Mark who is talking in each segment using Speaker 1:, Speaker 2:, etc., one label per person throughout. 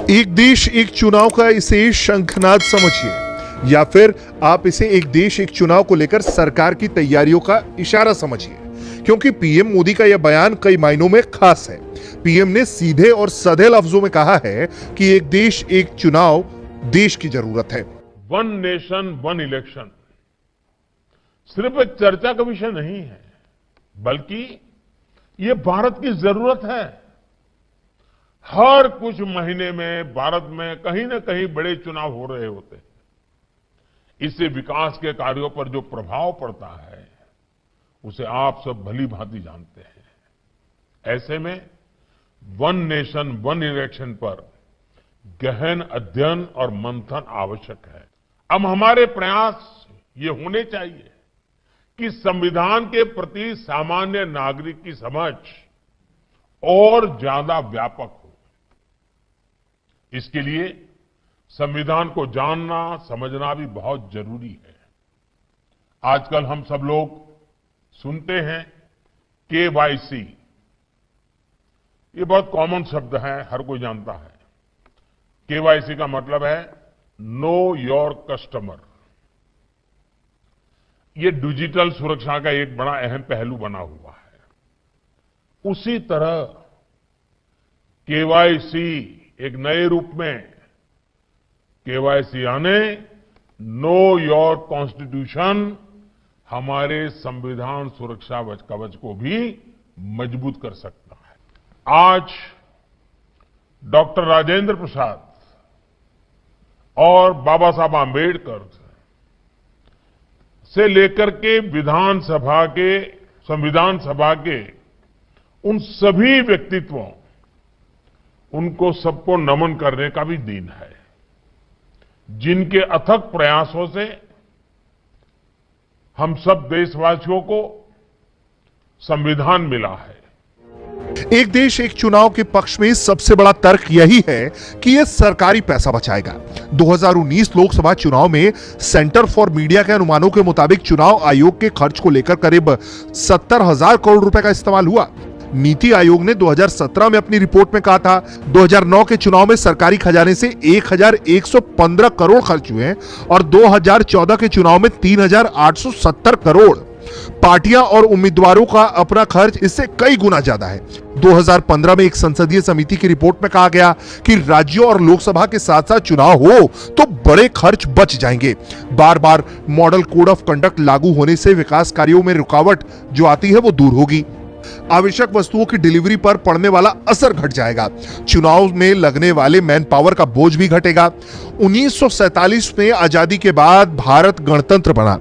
Speaker 1: एक देश एक चुनाव का इसे शंखनाद समझिए या फिर आप इसे एक देश एक चुनाव को लेकर सरकार की तैयारियों का इशारा समझिए, क्योंकि पीएम मोदी का यह बयान कई मायनों में खास है। पीएम ने सीधे और सधे लफ्जों में कहा है कि एक देश एक चुनाव देश की जरूरत है।
Speaker 2: वन नेशन वन इलेक्शन सिर्फ एक चर्चा का विषय नहीं है, बल्कि ये भारत की जरूरत है। हर कुछ महीने में भारत में कहीं न कहीं बड़े चुनाव हो रहे होते हैं। इससे विकास के कार्यों पर जो प्रभाव पड़ता है उसे आप सब भली भांति जानते हैं। ऐसे में वन नेशन वन इलेक्शन पर गहन अध्ययन और मंथन आवश्यक है। अब हमारे प्रयास ये होने चाहिए कि संविधान के प्रति सामान्य नागरिक की समझ और ज्यादा व्यापक हो। इसके लिए संविधान को जानना समझना भी बहुत जरूरी है। आजकल हम सब लोग सुनते हैं केवाईसी, ये बहुत कॉमन शब्द है, हर कोई जानता है। केवाईसी का मतलब है नो योर कस्टमर। ये डिजिटल सुरक्षा का एक बड़ा अहम पहलू बना हुआ है। उसी तरह केवाईसी एक नए रूप में केवाईसी यानी नो योर कॉन्स्टिट्यूशन हमारे संविधान सुरक्षा कवच को भी मजबूत कर सकता है। आज डॉक्टर राजेंद्र प्रसाद और बाबा साहब आंबेडकर से लेकर के संविधान सभा के उन सभी व्यक्तित्वों, उनको सबको नमन करने का भी दिन है, जिनके अथक प्रयासों से हम सब देशवासियों को संविधान मिला है।
Speaker 1: एक देश एक चुनाव के पक्ष में सबसे बड़ा तर्क यही है कि यह सरकारी पैसा बचाएगा। 2019 लोकसभा चुनाव में सेंटर फॉर मीडिया के अनुमानों के मुताबिक चुनाव आयोग के खर्च को लेकर करीब 70,000 करोड़ रुपए का इस्तेमाल हुआ। नीति आयोग ने 2017 में अपनी रिपोर्ट में कहा था 2009 के चुनाव में सरकारी खजाने से 1,115 करोड़ खर्च हुए और 2014 के चुनाव में 3,870 करोड़। पार्टियां और उम्मीदवारों का अपना खर्च इससे कई गुना ज्यादा है। 2015 में एक संसदीय समिति की रिपोर्ट में कहा गया कि राज्यों और लोकसभा के साथ साथ चुनाव हो तो बड़े खर्च बच जाएंगे। बार बार मॉडल कोड ऑफ कंडक्ट लागू होने से विकास कार्यों में रुकावट जो आती है वो दूर होगी। आवश्यक वस्तुओं की डिलीवरी पर पड़ने वाला असर घट जाएगा। चुनाव में लगने वाले मैन पावर का बोझ भी घटेगा। 1947 में आजादी के बाद भारत गणतंत्र बना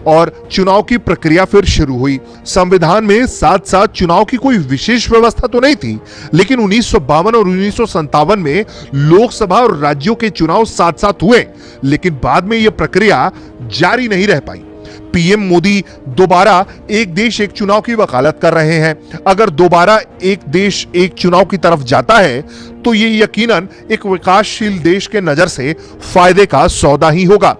Speaker 1: और चुनाव की प्रक्रिया फिर शुरू हुई। संविधान में साथ साथ चुनाव की कोई विशेष व्यवस्था तो नहीं थी, लेकिन 1952 और 1957 में लोकसभा और राज्यों के चुनाव साथ साथ हुए, लेकिन बाद में यह प्रक्रिया जारी नहीं रह पाई। पीएम मोदी दोबारा एक देश एक चुनाव की वकालत कर रहे हैं। अगर दोबारा एक देश एक चुनाव की तरफ जाता है तो ये यकीनन एक विकासशील देश के नजर से फायदे का सौदा ही होगा।